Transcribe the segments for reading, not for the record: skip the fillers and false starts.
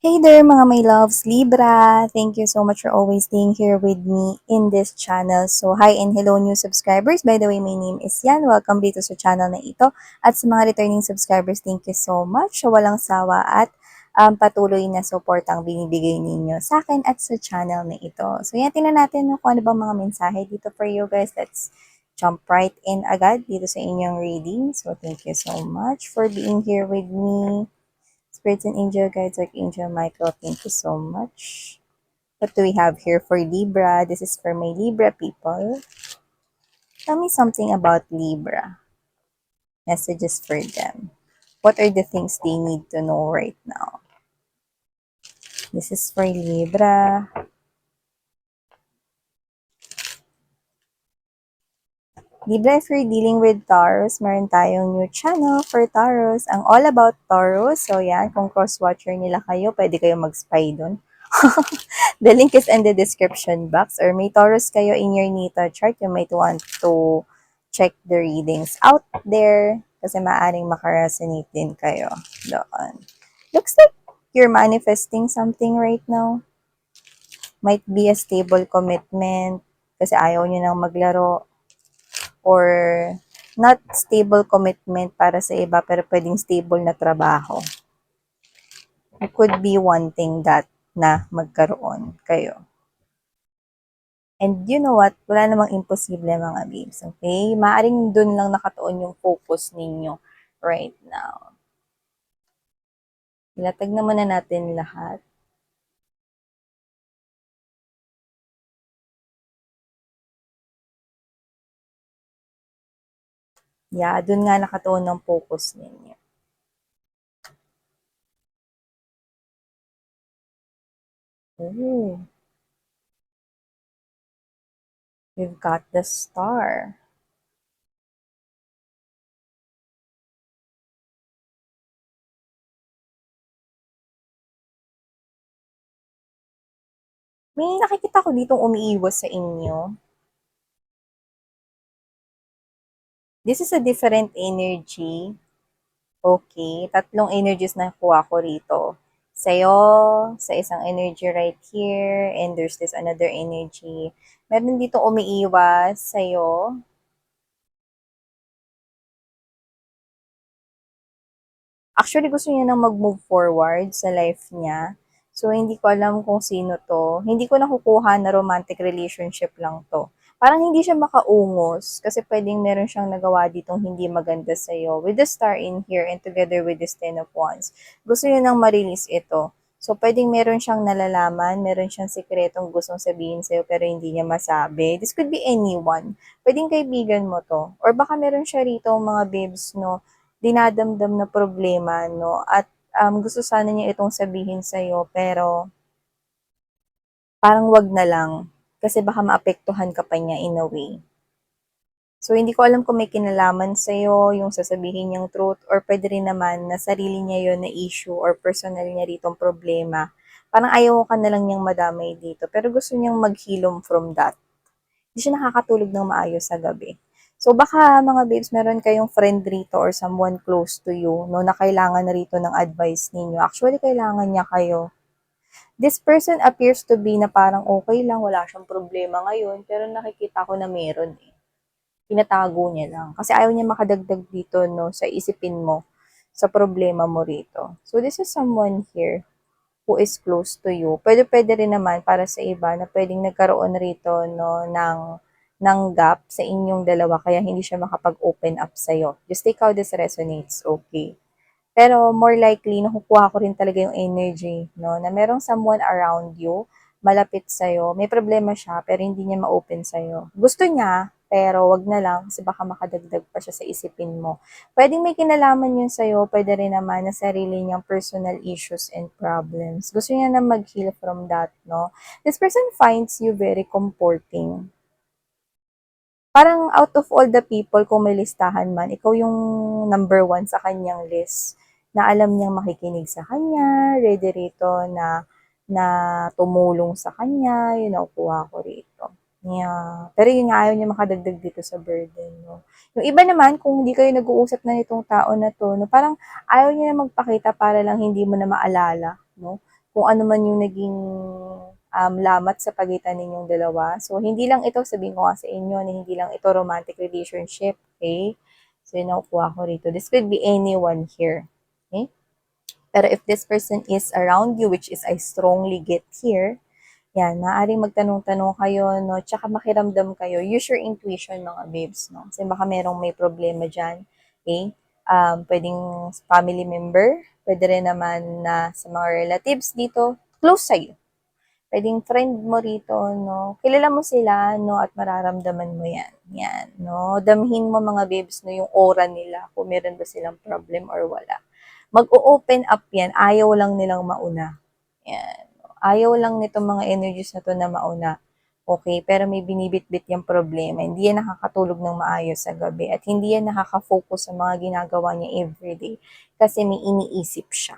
Hey there mga my loves, Libra! Thank you so much for always being here with me in this channel. So hi and hello new subscribers. By the way, my name is Yan. Welcome dito sa channel na ito. At sa mga returning subscribers, thank you so much sa walang sawa at patuloy na support ang binibigay ninyo sa akin at sa channel na ito. So yan, tingnan natin kung ano bang mga mensahe dito for you guys. Let's jump right in agad dito sa inyong reading. So thank you so much for being here with me. Spirits and angel guides like Angel Michael, thank you so much. What do we have here for Libra? This is for my Libra people. Tell me something about Libra. Messages for them. What are the things they need to know right now? This is for Libra. Libra, if you're dealing with Taurus, meron tayong new channel for Taurus. Ang all about Taurus. So yan, kung cross-watcher nila kayo, pwede kayo mag-spy dun. The link is in the description box. Or may Taurus kayo in your Nita chart, you might want to check the readings out there kasi maaring makaresonate din kayo doon. Looks like you're manifesting something right now. Might be a stable commitment kasi ayaw nyo nang maglaro, or not stable commitment para sa iba pero pwedeng stable na trabaho. It could be wanting that na magkaroon kayo. And you know what? Wala namang imposible mga babes. Okay? Maaring dun lang nakatuon yung focus ninyo right now. Ilatag naman na natin lahat. Yeah, dun nga nakatuon ng focus ninyo. Ooh. We've got the star. May nakikita ko ditong umiiwas sa inyo. This is a different energy. Okay, tatlong energies na kuha ko rito. Sa'yo, sa isang energy right here, and there's this another energy. Meron dito umiiwas sa'yo. Actually, gusto niya nang mag-move forward sa life niya. So, hindi ko alam kung sino to. Hindi ko nakukuha na romantic relationship lang to. Parang hindi siya makaungos kasi pwedeng meron siyang nagawa ditong hindi maganda sa'yo. With the star in here and together with this 10 of wands, gusto niya nang ma-release ito. So, pwedeng meron siyang nalalaman, meron siyang sikretong gustong sabihin sa'yo pero hindi niya masabi. This could be anyone. Pwedeng kaibigan mo to. Or baka meron siya rito mga babes, no, dinadamdam na problema, no? At gusto sana niya itong sabihin sa'yo, pero parang wag na lang. Kasi baka maapektuhan ka pa niya in a way. So, hindi ko alam kung may kinalaman sa'yo yung sasabihin niyang truth, or pwede rin naman na sarili niya yon na issue or personal niya ritong problema. Parang ayaw ka na lang niyang madamay dito, pero gusto niyang maghilom from that. Hindi siya nakakatulog ng maayos sa gabi. So baka mga babes, meron kayong friend rito or someone close to you, no, na kailangan na rito ng advice ninyo. Actually, kailangan niya kayo. This person appears to be na parang okay lang, wala siyang problema ngayon, pero nakikita ko na meron eh. Pinatago niya lang. Kasi ayaw niya makadagdag dito, no, sa isipin mo, sa problema mo rito. So this is someone here who is close to you. Pwede rin naman para sa iba na pwedeng nagkaroon rito, no, ng gap sa inyong dalawa kaya hindi siya makapag-open up sa'yo. Just take how this resonates, okay? Pero more likely, nakukuha ko rin talaga yung energy, no, na merong someone around you, malapit sa'yo, may problema siya, pero hindi niya ma-open sa'yo. Gusto niya, pero wag na lang, kasi baka makadagdag pa siya sa isipin mo. Pwedeng may kinalaman yun sa'yo, pwede rin naman na sarili niyang personal issues and problems. Gusto niya na mag-heal from that, no? This person finds you very comforting. Parang out of all the people, kung may listahan man, ikaw yung number one sa kanyang list, na alam niyang makikinig sa kanya, ready rito na tumulong sa kanya, yun nakukuha ko rito. Yeah. Pero yun nga, ayaw niya makadagdag dito sa burden, no? Yung iba naman, kung hindi kayo nag-uusap na nitong tao na to, no, parang ayaw niya na magpakita para lang hindi mo na maalala, no? kung ano man yung naging lamat sa pagitan ninyong dalawa. So, hindi lang ito, sabihin ko nga sa inyo, na hindi lang ito romantic relationship, okay? So, yun nakukuha ko rito. This could be anyone here, okay? Pero if this person is around you, which is I strongly get here, yan, maaaring magtanong-tanong kayo, no? Tsaka makiramdam kayo. Use your intuition, mga babes, no? Kasi baka merong may problema dyan, okay? Pwedeng family member, pwede rin naman na sa mga relatives dito, close sa'yo. Pwedeng friend mo rito, no? Kilala mo sila, no? At mararamdaman mo yan. Yan, no? Damhin mo, mga babes, no? Yung aura nila, kung meron ba silang problem or wala. Mag-o-open up yan, ayaw lang nilang mauna. Yan. Ayaw lang nitong mga energies na to na mauna. Okay, pero may binibitbit yung problema. Hindi yan nakakatulog ng maayos sa gabi at hindi yan nakaka-focus sa mga ginagawa niya everyday kasi may iniisip siya.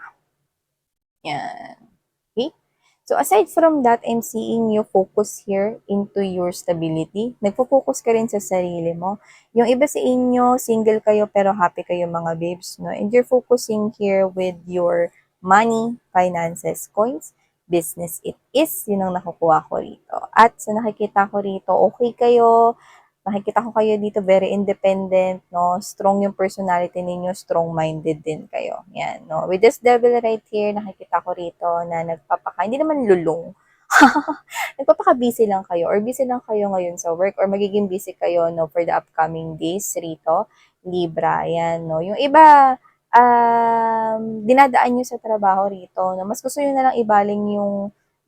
Yan. Okay? So aside from that, I'm seeing you focus here into your stability. Nagpo-focus ka rin sa sarili mo. Yung iba sa inyo, single kayo pero happy kayo, mga babes, no? And you're focusing here with your money, finances, coins, business it is. Yun ang nakukuha ko rito. At sa nakikita ko rito, okay kayo, nakikita ko kayo dito very independent, no? Strong yung personality ninyo, strong-minded din kayo. Yan, no? With this devil right here, nakikita ko rito na hindi naman lulong. Nagpapaka-busy lang kayo or busy lang kayo ngayon sa work or magiging busy kayo, no, for the upcoming days rito. Libra, yan, no? Yung iba, dinadaan nyo sa trabaho rito, no? Mas gusto nyo na lang ibaling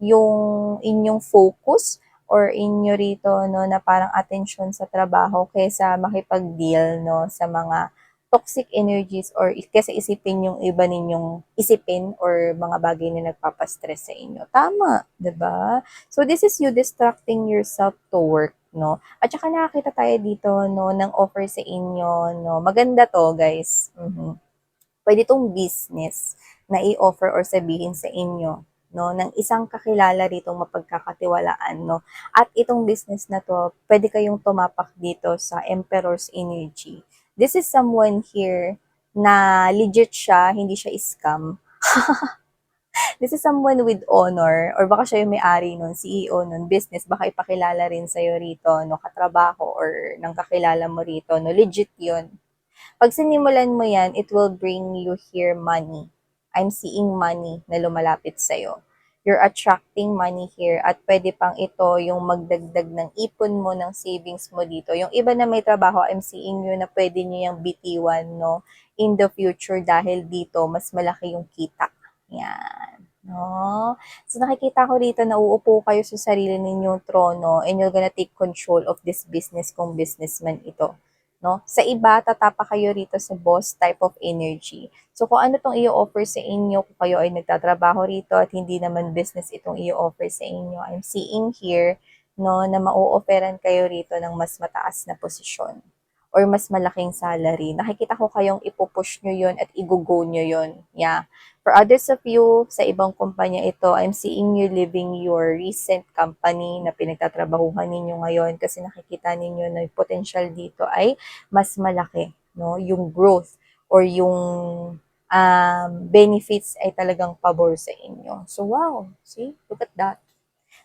yung inyong focus or inyo rito, no, na parang attention sa trabaho kaysa makipag-deal, no, sa mga toxic energies or kaysa isipin yung iba ninyong isipin or mga bagay na nagpapastress sa inyo. Tama, 'di ba? So this is you distracting yourself to work, no? At saka nakakita tayo dito, no, ng offer sa inyo, no. Maganda 'to, guys. Pwede itong business na i-offer or sabihin sa inyo, no, ng isang kakilala rito mapagkakatiwalaan, no. At itong business na to, pwede kayong tumapak dito sa Emperor's Energy. This is someone here na legit siya, hindi siya scam. This is someone with honor or baka siya yung may-ari nun, CEO nun, business, baka ipakilala rin sa'yo rito, no, katrabaho or ng kakilala mo rito, no, legit yun. Pag sinimulan mo yan, it will bring you here money. I'm seeing money na lumalapit sa'yo. You're attracting money here at pwede pang ito yung magdagdag ng ipon mo, ng savings mo dito. Yung iba na may trabaho, I'm seeing you na pwede nyo yung bitiwan, no, in the future dahil dito, mas malaki yung kita. Yan. No? So nakikita ko rito na uupo kayo sa sarili ninyong trono and you're gonna take control of this business kung businessman ito. No? Sa iba, tatapa kayo rito sa boss type of energy. So, kung ano tong i-offer sa inyo, kung kayo ay nagtatrabaho rito at hindi naman business itong i-offer sa inyo, I'm seeing here, no, na mau-offeran kayo rito ng mas mataas na posisyon or mas malaking salary. Nakikita ko kayong ipupush nyo yun at igugo nyo yun. Yeah. For others of you, sa ibang kumpanya ito, I'm seeing you leaving your recent company na pinagtatrabahuhan ninyo ngayon kasi nakikita ninyo na yung potential dito ay mas malaki, no? Yung growth or yung benefits ay talagang pabor sa inyo. So, wow. See? Look at that.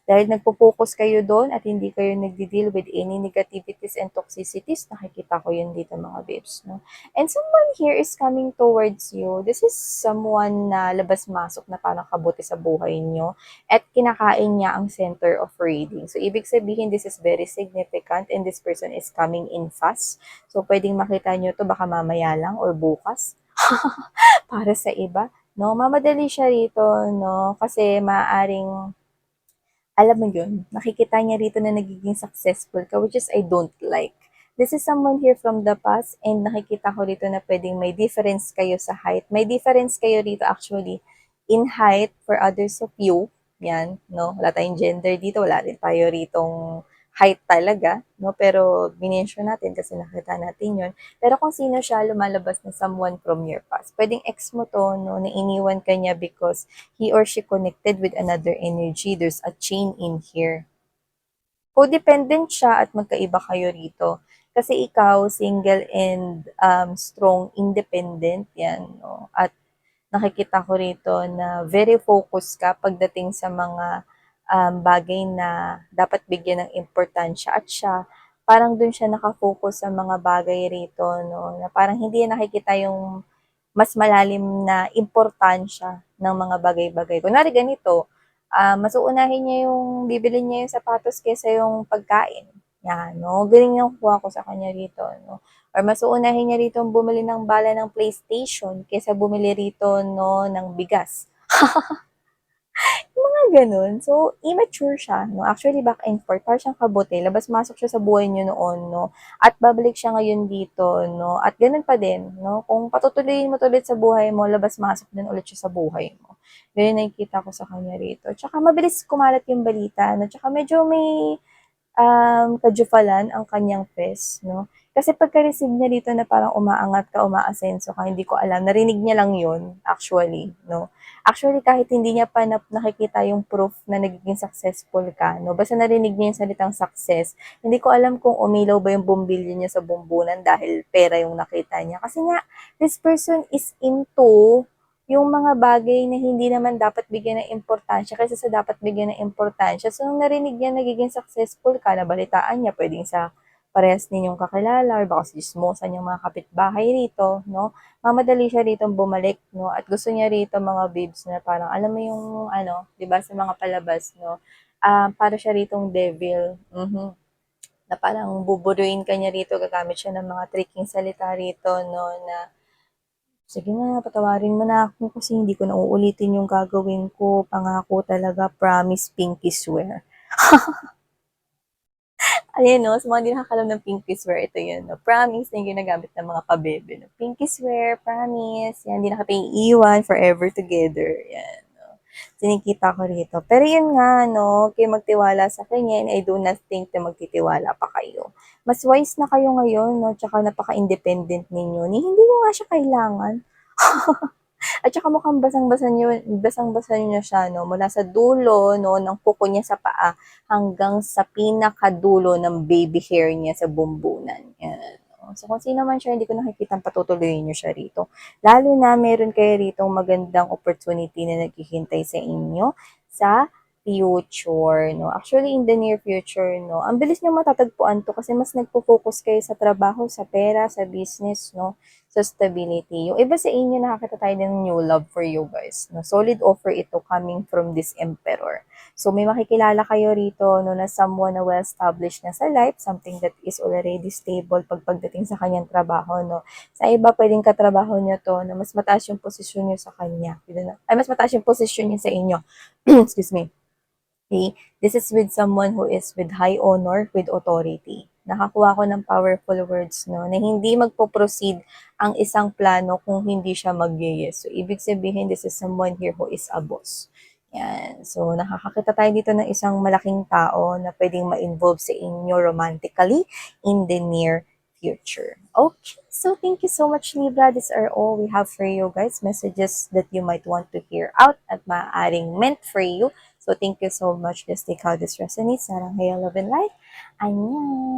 Dahil nagpo-focus kayo doon at hindi kayo nagdi-deal with any negativities and toxicities, nakikita ko yun dito, mga babes, no? And someone here is coming towards you. This is someone na labas-masok na parang kabuti sa buhay nyo at kinakain niya ang center of reading. So, ibig sabihin, this is very significant and this person is coming in fast. So, pwedeng makita nyo to baka mamaya lang or bukas. Para sa iba, no? Mamadali siya rito, no? Kasi maaring alam mo yun, nakikita niya rito na nagiging successful ka, which is I don't like. This is someone here from the past and nakikita ko rito na pwedeng may difference kayo sa height. May difference kayo rito actually in height for others of you. Yan, no? Wala tayong gender dito, wala rin tayo ritong height talaga, no? Pero minention natin kasi nakita natin yun. Pero kung sino siya, lumalabas na someone from your past. Pwedeng ex mo to, no? Na iniwan ka niya because he or she connected with another energy. There's a chain in here. Codependent siya at magkaiba kayo rito. Kasi ikaw, single and strong, independent, yan, no? At nakikita ko rito na very focused ka pagdating sa mga bagay na dapat bigyan ng importansya at siya parang dun siya nakafocus sa mga bagay rito, no, na parang hindi niya nakikita yung mas malalim na importansya ng mga bagay-bagay. Kunwari ganito, mas uunahin niya yung bibili niya yung sapatos kaysa yung pagkain. Yan, no? Galing yung kuha ko sa kanya rito, no? Or mas uunahin niya rito bumili ng bala ng PlayStation kaysa bumili rito, no, ng bigas. Mga ganun. So, immature siya, no? Actually, back and forth, parang siyang kabote. Labas-masok siya sa buhay niyo noon, no? At babalik siya ngayon dito, no? At ganun pa din, no? Kung patutuloyin mo ulit sa buhay mo, labas-masok din ulit siya sa buhay mo. Ganyan nakikita ko sa kanya rito. Tsaka mabilis kumalat yung balita, no? Tsaka medyo may kadyufalan ang kanyang fest, no? Kasi pagka-receive niya dito na parang umaangat ka, umaasenso ka, hindi ko alam, narinig niya lang yun, actually, no? Actually, kahit hindi niya pa nakikita yung proof na nagiging successful ka, no? Basta narinig niya yung salitang success, hindi ko alam kung umilaw ba yung bumbilyo niya sa bumbunan dahil pera yung nakita niya. Kasi nga, this person is into yung mga bagay na hindi naman dapat bigyan ng importansya kaysa sa dapat bigyan ng importansya. So, nung narinig niya nagiging successful ka, nabalitaan niya, pwedeng sa parehas ninyong kakilala or baka sa chismosan yung mga kapitbahay rito, no? Mamadali siya rito bumalik, no? At gusto niya rito mga babes na parang, alam mo yung, ano, di ba, sa mga palabas, no? Para siya ritong devil. Na parang buburuin ka niya rito, gagamit siya ng mga tricking salita rito, no? Na sige na, patawarin mo na ako kasi hindi ko na uulitin yung gagawin ko. Pangako talaga, promise, pinky swear. Ayan no, sa mga hindi nakakalam ng pinky swear, ito yun. No? Promise na yung ginagamit ng mga kabebe. No? Pinky swear, promise. Yan, hindi na kita iiwan, forever together. Yan. No? Sinikita ko rito. Pero yun nga, no, kayo magtiwala sa kanya and I do not think na magtitiwala pa kayo. Mas wise na kayo ngayon, no, tsaka napaka-independent ninyo. Ni hindi nyo nga siya kailangan. At saka mukhang basang-basa niyo siya, no, mula sa dulo, no, ng kuko niya sa paa hanggang sa pinakadulo ng baby hair niya sa bumbunan. Yan. No. So, kung sino man siya, hindi ko nakikita patutuloyin niyo siya rito. Lalo na meron kayo rito magandang opportunity na naghihintay sa inyo sa future, no. Actually, in the near future, no, ang bilis niyo matatagpuan to kasi mas nagpo-focus kayo sa trabaho, sa pera, sa business, no, sa stability. Yung iba sa inyo, nakakita tayo ng new love for you guys. No? Solid offer ito coming from this emperor. So, may makikilala kayo rito no, na someone na well-established na sa life, something that is already stable pagdating sa kanyang trabaho. No? Sa iba, pwedeng katrabaho nyo to na mas mataas yung posisyon nyo sa kanya. Ay, mas mataas yung posisyon niya sa inyo. Excuse me. Okay? This is with someone who is with high honor, with authority. Nakakuha ko ng powerful words, no, na hindi magpo-proceed ang isang plano kung hindi siya mag-yes. So, ibig sabihin, this is someone here who is a boss. Yan. So, nakakakita tayo dito ng isang malaking tao na pwedeng ma-involve sa inyo romantically in the near future. Okay, so thank you so much, Libra. These are all we have for you guys. Messages that you might want to hear out at maaaring meant for you. So thank you so much. Just take how this resonates. Sarang Haya Love and Light. Annyeong!